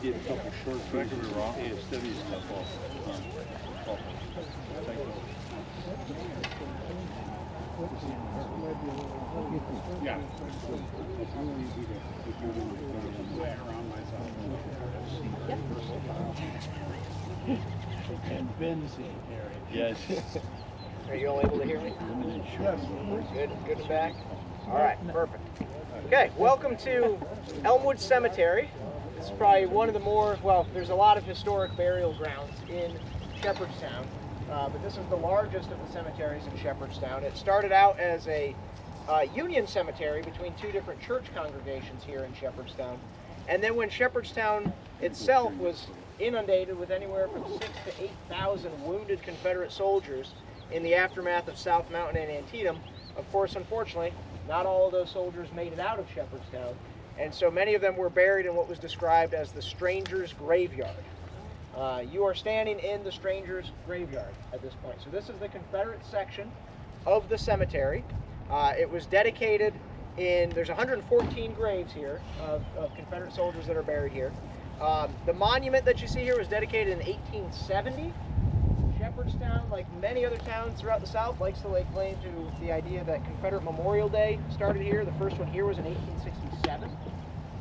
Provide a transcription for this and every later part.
get a couple short tracks of rock and steady stuff off. Yeah. It's really easy to do around myself. And Ben's area. Yes. Are you all able to hear me? Yes. Good and back? All right, perfect. Okay, welcome to Elmwood Cemetery. This is probably one of the more, well, there's a lot of historic burial grounds in Shepherdstown, but this is the largest of the cemeteries in Shepherdstown. It started out as a union cemetery between two different church congregations here in Shepherdstown. And then when Shepherdstown itself was inundated with anywhere from 6,000 to 8,000 wounded Confederate soldiers in the aftermath of South Mountain and Antietam, of course, unfortunately, not all of those soldiers made it out of Shepherdstown, and so many of them were buried in what was described as the Stranger's Graveyard. You are standing in the Stranger's Graveyard at this point. So this is the Confederate section of the cemetery. It was dedicated there's 114 graves here of Confederate soldiers that are buried here. The monument that you see here was dedicated in 1870. Shepherdstown, like many other towns throughout the South, likes to lay claim to the idea that Confederate Memorial Day started here. The first one here was in 1867,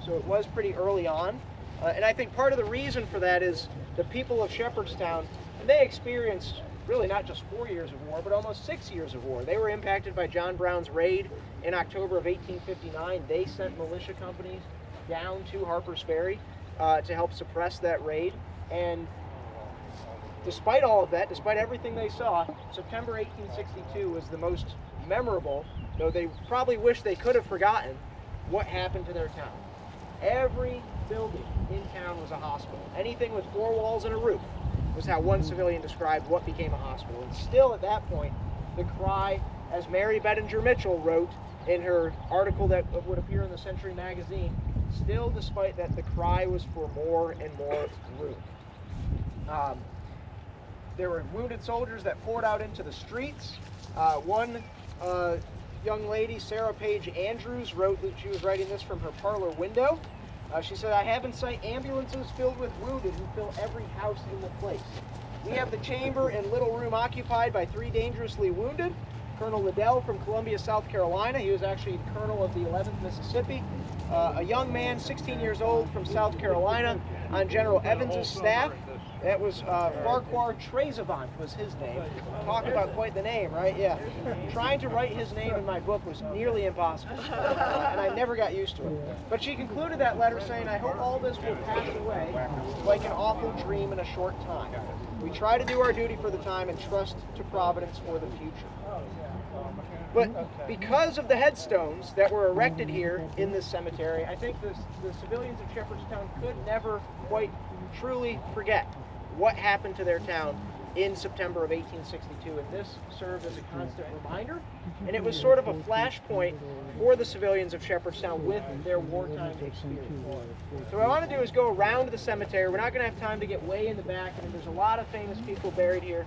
so it was pretty early on. And I think part of the reason for that is the people of Shepherdstown, they experienced really not just 4 years of war, but almost 6 years of war. They were impacted by John Brown's raid in October of 1859. They sent militia companies down to Harper's Ferry to help suppress that raid. And despite all of that, despite everything they saw, September 1862 was the most memorable, though they probably wish they could have forgotten what happened to their town. Every building in town was a hospital. Anything with 4 walls and a roof was how one civilian described what became a hospital. And still at that point, the cry, as Mary Bedinger Mitchell wrote in her article that would appear in the Century magazine, still despite that, the cry was for more and more room. There were wounded soldiers that poured out into the streets. One young lady, Sarah Page Andrews, wrote that she was writing this from her parlor window. She said, "I have in sight ambulances filled with wounded who fill every house in the place. We have the chamber and little room occupied by 3 dangerously wounded. Colonel Liddell from Columbia, South Carolina. He was actually colonel of the 11th Mississippi. A young man, 16 years old, from South Carolina, on General Evans's staff. That was Farquhar Trezevant was his name. Talk about quite the name, right? Yeah. Trying to write his name in my book was nearly impossible, and I never got used to it. But she concluded that letter saying, "I hope all this will pass away like an awful dream in a short time. We try to do our duty for the time and trust to Providence for the future." But because of the headstones that were erected here in this cemetery, I think the civilians of Shepherdstown could never quite truly forget what happened to their town in September of 1862, and this served as a constant reminder, and it was sort of a flashpoint for the civilians of Shepherdstown with their wartime experience. So what I want to do is go around the cemetery. We're not going to have time to get way in the back, and there's a lot of famous people buried here.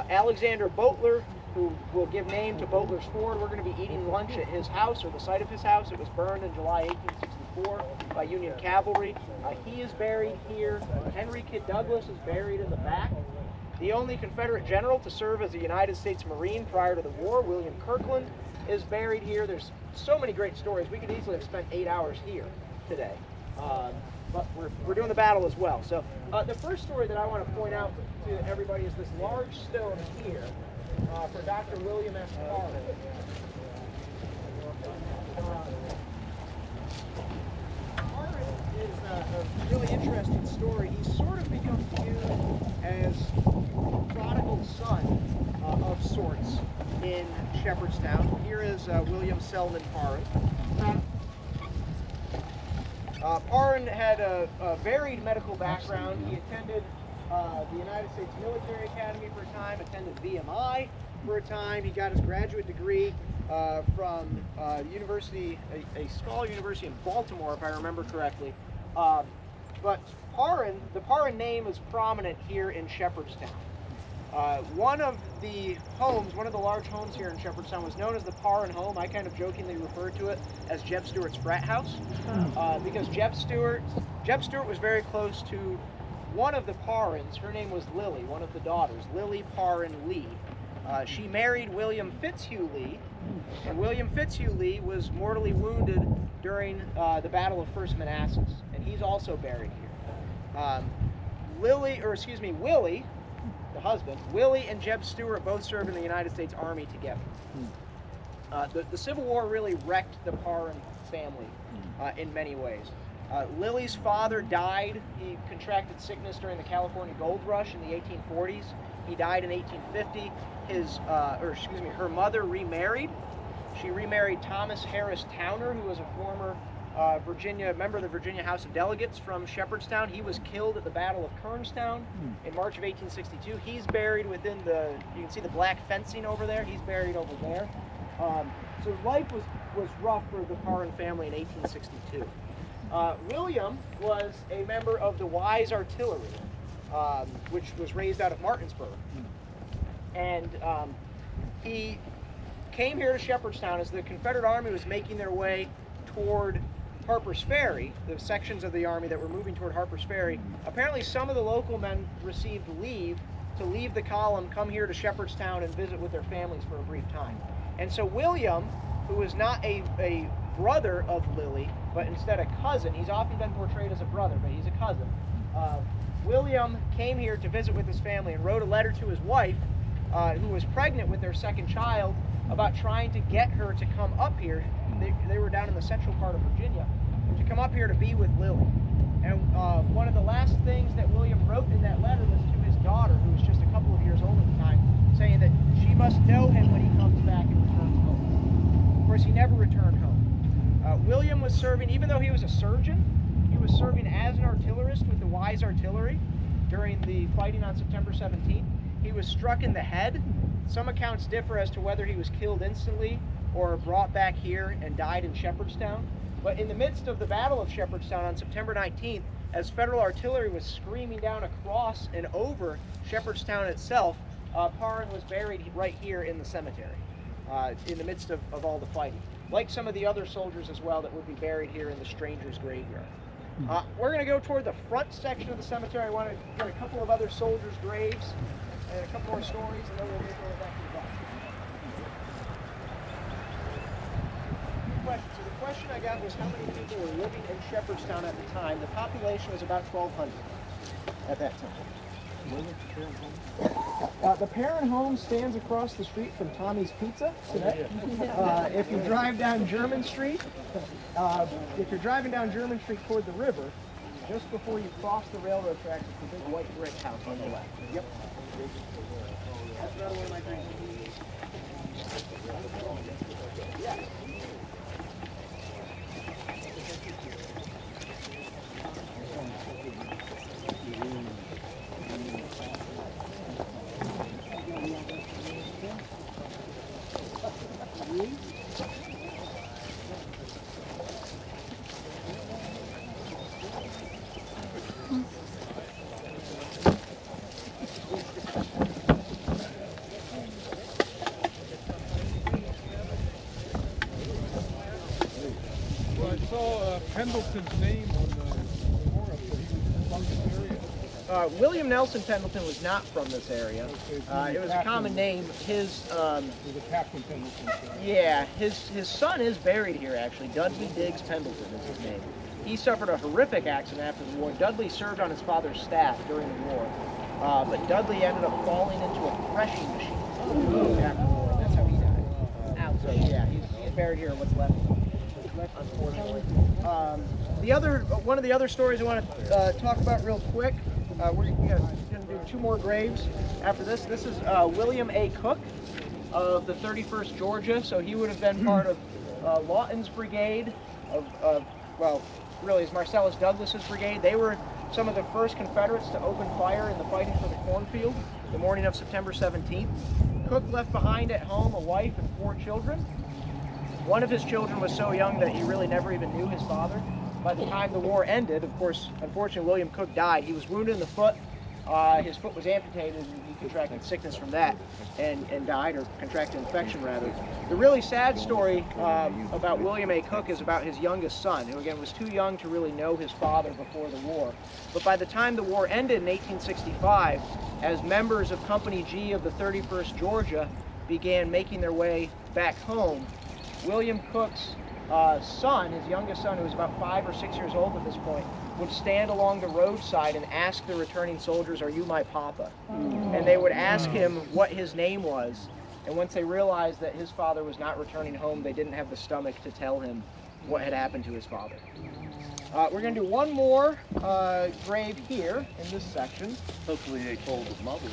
Alexander Boteler, who will give name to Boteler's Ford. We're going to be eating lunch at his house, or the site of his house. It was burned in July 1864 by Union cavalry. He is buried here. Henry Kidd Douglas is buried in the back. The only Confederate general to serve as a United States Marine prior to the war, William Kirkland, is buried here. There's so many great stories. We could easily have spent 8 hours here today. But we're doing the battle as well. So the first story that I want to point out to everybody is this large stone here for Dr. William S. Parr. Parr is a really interesting story. He's sort of become viewed as a prodigal son of sorts in Shepherdstown. Here is William Selman Parran. Parran had a varied medical background. He attended the United States Military Academy for a time, attended VMI for a time. He got his graduate degree from university, a small university in Baltimore, if I remember correctly. But Parran, the Parran name is prominent here in Shepherdstown. One of the homes, one of the large homes here in Shepherdstown, was known as the Parran home. I kind of jokingly refer to it as Jeb Stuart's frat house, because Jeb Stuart was very close to one of the Parrans. Her name was Lily, one of the daughters, Lily Parran Lee. She married William Fitzhugh Lee, and William Fitzhugh Lee was mortally wounded during the Battle of First Manassas, and he's also buried here. Willie, the husband, Willie and Jeb Stuart both served in the United States Army together. The Civil War really wrecked the Parran family in many ways. Lily's father died. He contracted sickness during the California Gold Rush in the 1840s. He died in 1850. Her mother remarried. She remarried Thomas Harris Towner, who was a former member of the Virginia House of Delegates from Shepherdstown. He was killed at the Battle of Kernstown in March of 1862. He's buried within you can see the black fencing over there. He's buried over there. So life was rough for the Parran family in 1862. William was a member of the Wise Artillery, which was raised out of Martinsburg. And he came here to Shepherdstown as the Confederate Army was making their way toward Harper's Ferry, the sections of the Army that were moving toward Harper's Ferry. Apparently some of the local men received leave to leave the column, come here to Shepherdstown and visit with their families for a brief time. And so William, who was not a brother of Lily, but instead a cousin, he's often been portrayed as a brother, but he's a cousin. William came here to visit with his family and wrote a letter to his wife, who was pregnant with their second child, about trying to get her to come up here. They were down in the central part of Virginia, to come up here to be with Lily. And one of the last things that William wrote in that letter was to his daughter, who was just a couple of years old at the time, saying that she must know him when he comes back and returns home. Of course, he never returned home. William was serving, even though he was a surgeon, he was serving as an artillerist with the Wise Artillery during the fighting on September 17th. He was struck in the head. Some accounts differ as to whether he was killed instantly or brought back here and died in Shepherdstown. But in the midst of the Battle of Shepherdstown on September 19th, as Federal artillery was screaming down across and over Shepherdstown itself, Parran was buried right here in the cemetery, in the midst of all the fighting. Like some of the other soldiers as well that would be buried here in the Strangers' Graveyard. We're going to go toward the front section of the cemetery. I want to get a couple of other soldiers' graves and a couple more stories, and then we'll get going back to the back. So the question I got was how many people were living in Shepherdstown at the time. The population was about 1,200 at that time. The Parran home stands across the street from Tommy's Pizza today. If you drive down German Street, if you're driving down German Street toward the river, just before you cross the railroad tracks, it's the big white brick house on the left. Yep. That's another one of my dreams. Yeah. Pendleton's name on the memorial, so he was from this area. William Nelson Pendleton was not from this area. It was a common name. His was a Captain Pendleton. yeah, his son is buried here actually. Dudley Diggs Pendleton is his name. He suffered a horrific accident after the war. Dudley served on his father's staff during the war, but Dudley ended up falling into a threshing machine after the war. That's how he died. So yeah, he's buried here in what's left. Unfortunately. One of the other stories I want to talk about real quick. We're going to do two more graves after this. This is William A. Cook of the 31st Georgia. So he would have been part of Lawton's brigade, well, really it's Marcellus Douglas's brigade. They were some of the first Confederates to open fire in the fighting for the cornfield the morning of September 17th. Cook left behind at home a wife and 4 children. One of his children was so young that he really never even knew his father. By the time the war ended, of course, unfortunately, William Cook died. He was wounded in the foot, his foot was amputated and he contracted sickness from that and died, or contracted infection rather. The really sad story about William A. Cook is about his youngest son, who again was too young to really know his father before the war. But by the time the war ended in 1865, as members of Company G of the 31st Georgia began making their way back home, William Cook's son, his youngest son, who was about 5 or 6 years old at this point, would stand along the roadside and ask the returning soldiers, "Are you my papa?" And they would ask him what his name was. And once they realized that his father was not returning home, they didn't have the stomach to tell him what had happened to his father. We're going to do one more grave here in this section. Hopefully they told his mother.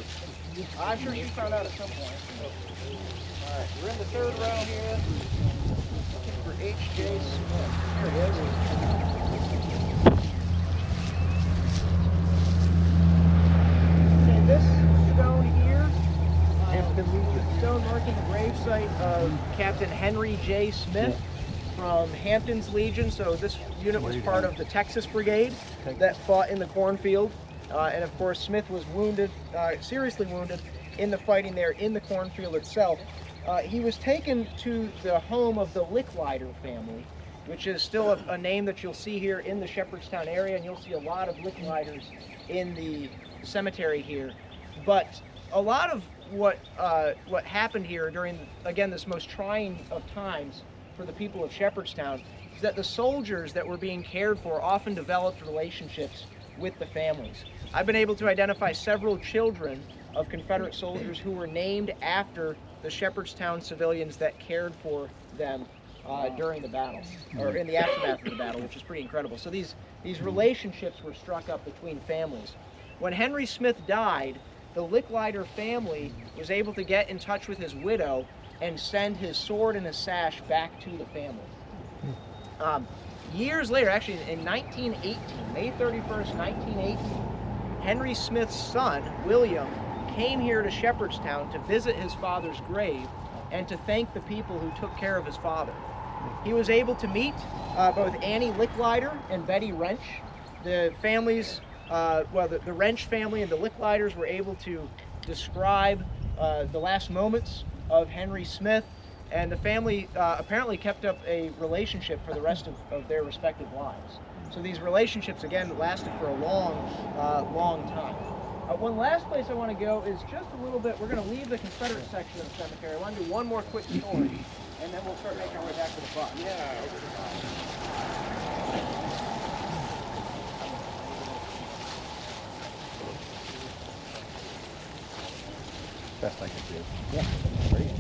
I'm sure she found out at some point. All right, we're in the third row here. Looking for H.J. Smith. Here it is. Okay, this stone here, stone marking the gravesite of Captain Henry J. Smith from Hampton's Legion. So this unit was part of the Texas Brigade that fought in the cornfield. And of course, Smith was wounded, seriously wounded, in the fighting there in the cornfield itself. He was taken to the home of the Licklider family, which is still a name that you'll see here in the Shepherdstown area, and you'll see a lot of Lickliders in the cemetery here. But a lot of what happened here during, again, this most trying of times for the people of Shepherdstown is that the soldiers that were being cared for often developed relationships with the families. I've been able to identify several children of Confederate soldiers who were named after the Shepherdstown civilians that cared for them during the battle, or in the aftermath of the battle, which is pretty incredible. So these relationships were struck up between families. When Henry Smith died, the Licklider family was able to get in touch with his widow and send his sword and his sash back to the family. Years later, actually in 1918, May 31st, 1918, Henry Smith's son, William, came here to Shepherdstown to visit his father's grave and to thank the people who took care of his father. He was able to meet both Annie Licklider and Betty Wrench. The families, the Wrench family and the Lickliders were able to describe the last moments of Henry Smith, and the family apparently kept up a relationship for the rest of their respective lives. So these relationships, again, lasted for a long time. One last place I want to go is just a little bit, we're going to leave the Confederate section of the cemetery. I want to do one more quick story, and then we'll start making our way back to the bus. Yeah. Best I can do. Yeah. Great.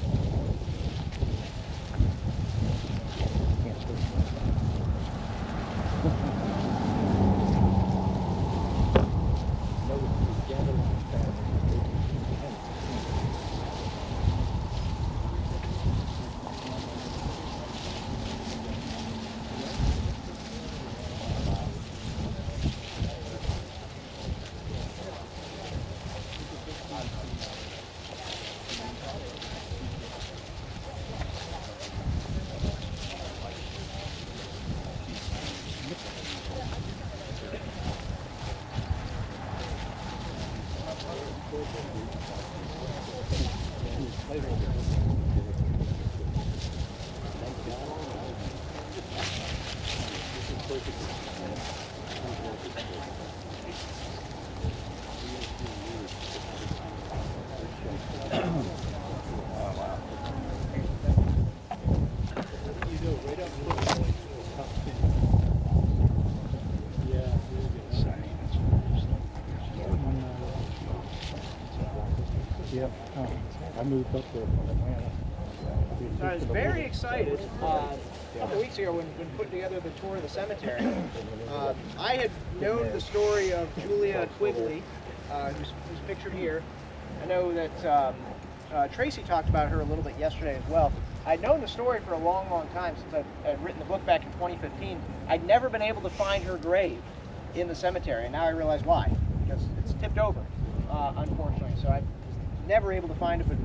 I moved up there from Atlanta. So I was very excited a couple weeks ago when putting together the tour of the cemetery. I had known the story of Julia Quigley, who's pictured here. I know that Tracy talked about her a little bit yesterday as well. I'd known the story for a long time since I'd written the book back in 2015. I'd never been able to find her grave in the cemetery, and now I realize why. Because it's tipped over, unfortunately. So I was never able to find it, but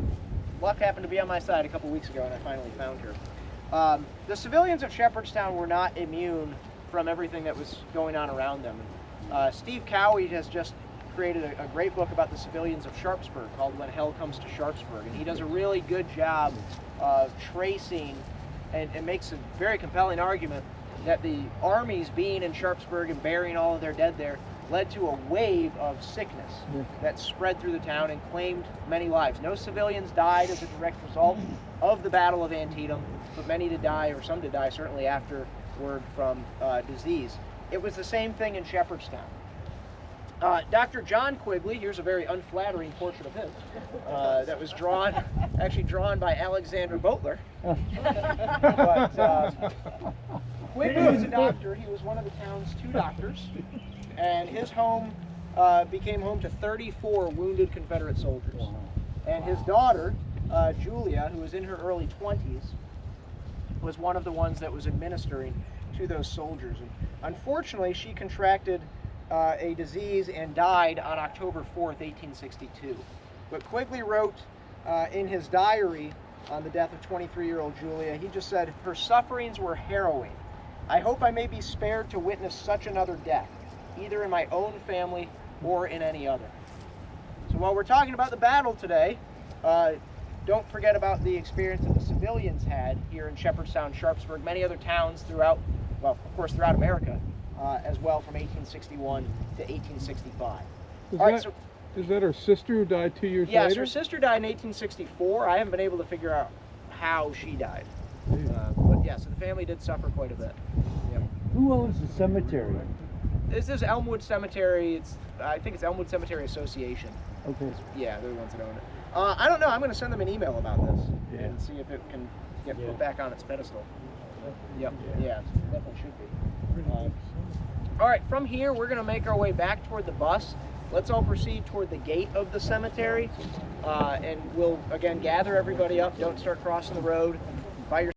luck happened to be on my side a couple weeks ago, and I finally found her. The civilians of Shepherdstown were not immune from everything that was going on around them. Steve Cowie has just created a great book about the civilians of Sharpsburg called When Hell Comes to Sharpsburg, and he does a really good job of tracing and makes a very compelling argument that the armies being in Sharpsburg and burying all of their dead there led to a wave of sickness that spread through the town and claimed many lives. No civilians died as a direct result of the Battle of Antietam, but many did die, or some did die certainly afterward from disease. It was the same thing in Shepherdstown. Dr. John Quigley, here's a very unflattering portrait of him that was actually drawn by Alexander Boatler. But Quigley was a doctor. He was one of the town's 2 doctors, and his home became home to 34 wounded Confederate soldiers. And his daughter, Julia, who was in her early 20s, was one of the ones that was administering to those soldiers. And unfortunately, she contracted a disease and died on October 4th, 1862. But Quigley wrote in his diary on the death of 23-year-old Julia, he just said, "Her sufferings were harrowing. I hope I may be spared to witness such another death, either in my own family or in any other." So while we're talking about the battle today, don't forget about the experience that the civilians had here in Shepherdstown, Sharpsburg, many other towns throughout, well, of course, throughout America, as well, from 1861 to 1865. Is that her sister who died 2 years later? Yes, her sister died in 1864. I haven't been able to figure out how she died. But yeah, so the family did suffer quite a bit. Yep. Who owns the cemetery? This is Elmwood Cemetery. I think it's Elmwood Cemetery Association. Okay. Yeah, they're the ones that own it. I don't know. I'm going to send them an email about this and see if it can get put back on its pedestal. Yep. Yeah, it definitely should be. All right, from here we're going to make our way back toward the bus. Let's all proceed toward the gate of the cemetery, and we'll again gather everybody up. Don't start crossing the road by yourself.